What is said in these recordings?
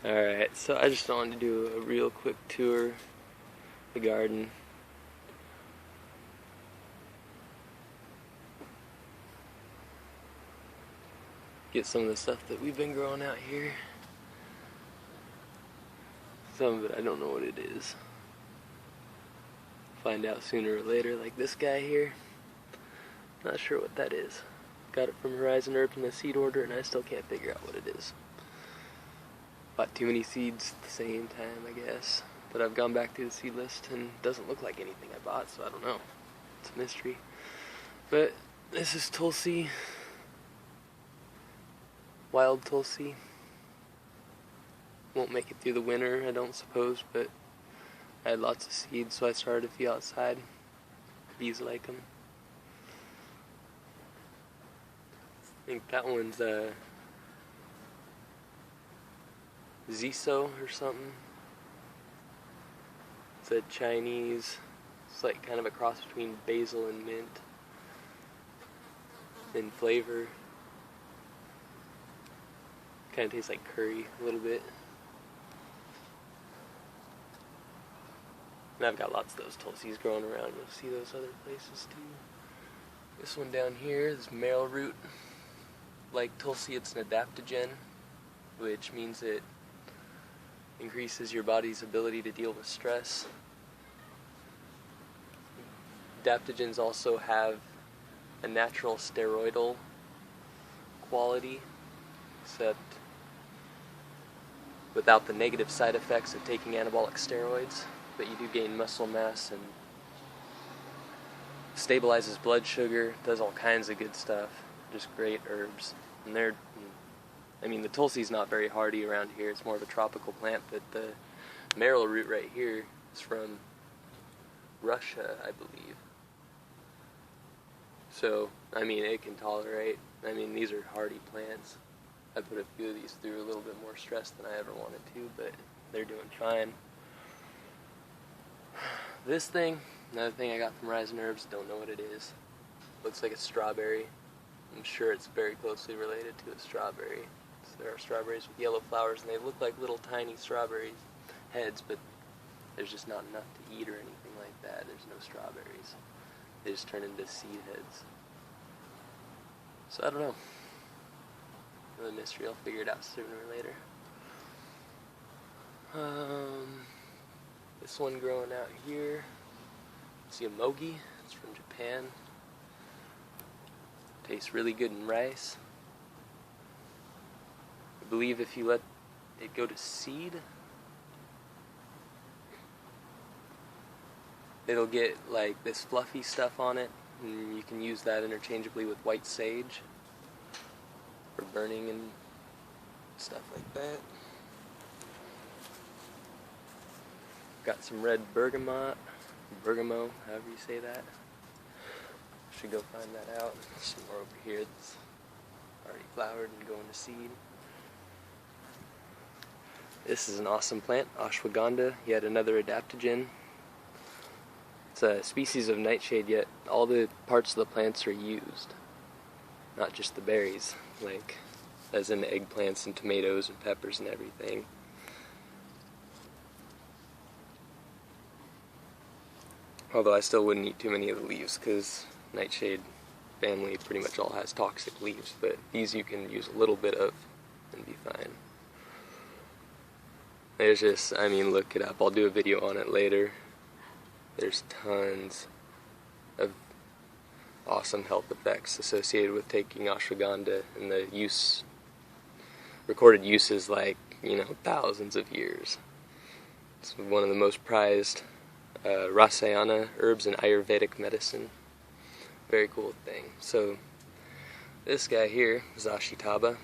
Alright, so I just wanted to do a real quick tour of the garden. Get some of the stuff that we've been growing out here. Some of it I don't know what it is. Find out sooner or later, like this guy here. Not sure what that is. Got it from Horizon Herbs in a seed order and I still can't figure out what it is. Bought too many seeds at the same time, I guess. But I've gone back through the seed list and it doesn't look like anything I bought, so I don't know. It's a mystery. But this is Tulsi. Wild Tulsi. Won't make it through the winter, I don't suppose, but I had lots of seeds, so I started a few outside. Bees like them. I think that one's Ziso or something. It's a Chinese, it's like kind of a cross between basil and mint in flavor. Kind of tastes like curry a little bit. And I've got lots of those Tulsis growing around. You'll see those other places too. This one down here, this marrow root. Like Tulsi, it's an adaptogen, which means it increases your body's ability to deal with stress. Adaptogens also have a natural steroidal quality, except without the negative side effects of taking anabolic steroids. But you do gain muscle mass and stabilizes blood sugar, does all kinds of good stuff. Just great herbs. And the Tulsi's not very hardy around here. It's more of a tropical plant, but the marrow root right here is from Russia, I believe. So, it can tolerate. These are hardy plants. I put a few of these through a little bit more stress than I ever wanted to, but they're doing fine. This thing, another thing I got from Horizon Herbs, don't know what it is. Looks like a strawberry. I'm sure it's very closely related to a strawberry. So there are strawberries with yellow flowers, and they look like little tiny strawberry heads, but there's just not enough to eat or anything like that. There's no strawberries. They just turn into seed heads. So I don't know. Another mystery. I'll figure it out sooner or later. This one growing out here. It's Yamogi. It's from Japan. Tastes really good in rice. I believe if you let it go to seed, it'll get like this fluffy stuff on it, and you can use that interchangeably with white sage for burning and stuff like that. Got some red bergamot, however you say that. Should go find that out. Some more over here that's already flowered and going to seed. This is an awesome plant, ashwagandha, yet another adaptogen. It's a species of nightshade, yet all the parts of the plants are used, not just the berries, like as in eggplants and tomatoes and peppers and everything. Although I still wouldn't eat too many of the leaves, because nightshade family pretty much all has toxic leaves, but these you can use a little bit of and be fine. There's just, look it up. I'll do a video on it later. There's tons of awesome health effects associated with taking ashwagandha, and the recorded uses thousands of years. It's one of the most prized Rasayana herbs in Ayurvedic medicine. Very cool thing. So this guy here is Ashitaba.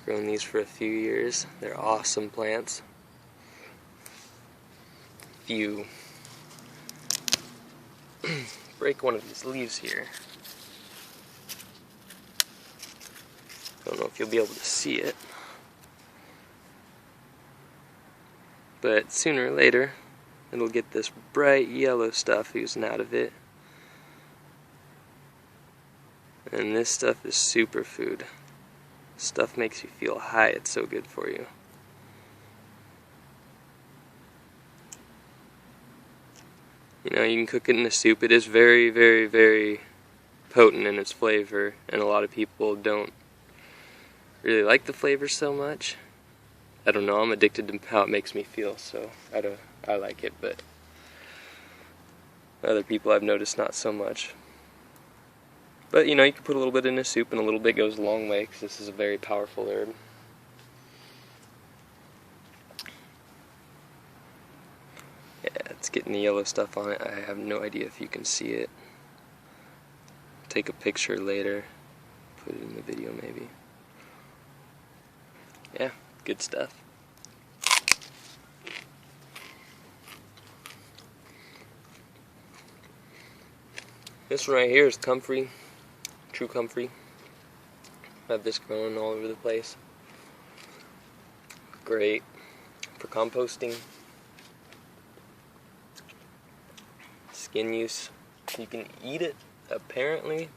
Grown these for a few years. They're awesome plants. If you break one of these leaves here, I don't know if you'll be able to see it, but sooner or later it'll get this bright yellow stuff oozing out of it. And this stuff is superfood. Stuff makes you feel high, it's so good for you. You know, you can cook it in a soup. It is very, very, very potent in its flavor, and a lot of people don't really like the flavor so much. I don't know, I'm addicted to how it makes me feel, so I like it, but other people I've noticed not so much. But you know, you can put a little bit in a soup, and a little bit goes a long way, because this is a very powerful herb. Yeah, it's getting the yellow stuff on it. I have no idea if you can see it. Take a picture later, put it in the video maybe. Yeah, good stuff. This one right here is comfrey, true comfrey. I have this growing all over the place. Great for composting. Skin use. You can eat it, apparently.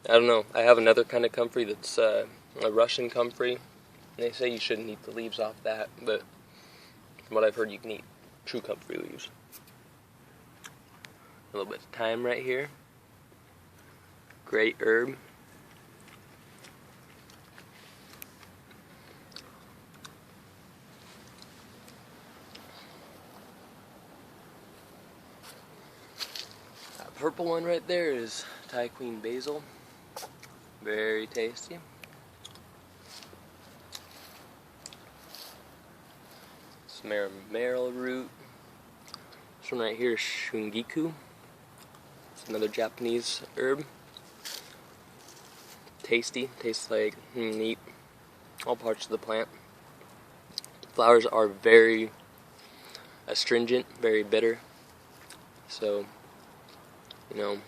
I don't know. I have another kind of comfrey that's a Russian comfrey. They say you shouldn't eat the leaves off that, but from what I've heard, you can eat true comfrey leaves. A little bit of thyme right here. Great herb. That purple one right there is Thai Queen basil. Very tasty. Some marrow root. This one right here is shungiku. It's another Japanese herb. Tasty. Tastes like meat. All parts of the plant. Flowers are very astringent, very bitter. So, you know,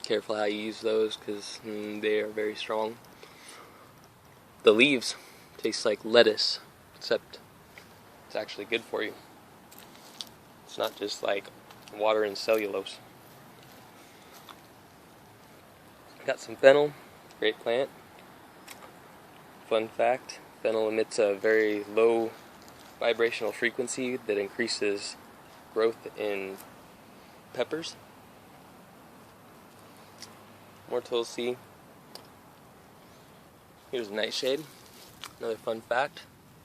careful how you use those, because they are very strong. The leaves taste like lettuce, except it's actually good for you. It's not just like water and cellulose. Got some fennel, great plant. Fun fact, fennel emits a very low vibrational frequency that increases growth in peppers. More tulsi. Here's nightshade. Another fun fact,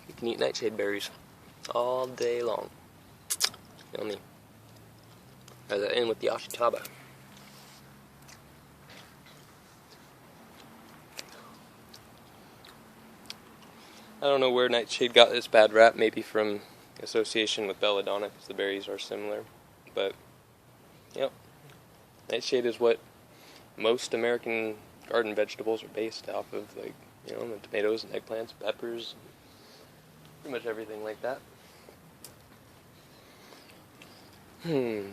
you can eat nightshade berries all day long. Yummy. Add that in with the ashitaba. I don't know where nightshade got this bad rap, maybe from association with belladonna, because the berries are similar. But, yep, nightshade is what most American garden vegetables are based off of, like, you know, the tomatoes and eggplants, peppers, pretty much everything like that. I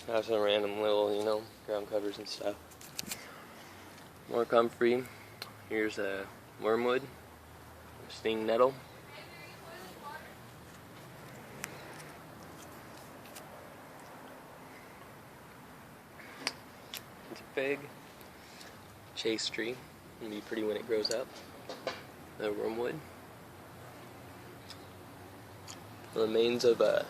have some random little, you know, ground covers and stuff. More comfrey. Here's a wormwood, sting nettle. It's a fig. Chase tree. It'll be pretty when it grows up. Another wormwood. Remains of a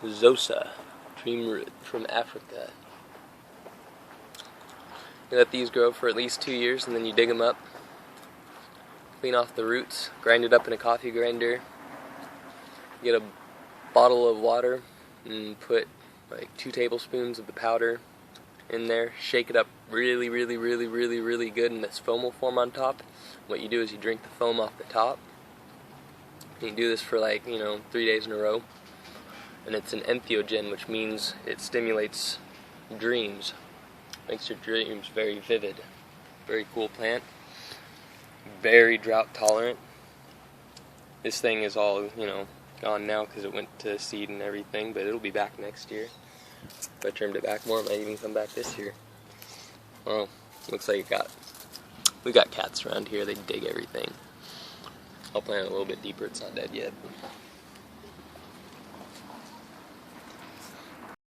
Zosa, dreamroot from Africa. You let these grow for at least 2 years, and then you dig them up, clean off the roots, grind it up in a coffee grinder, get a bottle of water, and put like 2 tablespoons of the powder in there, shake it up really, really, really, really, really good, and this foam will form on top. What you do is you drink the foam off the top. You do this for, like, you know, 3 days in a row. And it's an entheogen, which means it stimulates dreams. Makes your dreams very vivid. Very cool plant. Very drought tolerant. This thing is all, you know, gone now because it went to seed and everything, but it'll be back next year. If I trimmed it back more, it might even come back this year. Well, looks like we got cats around here. They dig everything. I'll plant it a little bit deeper. It's not dead yet.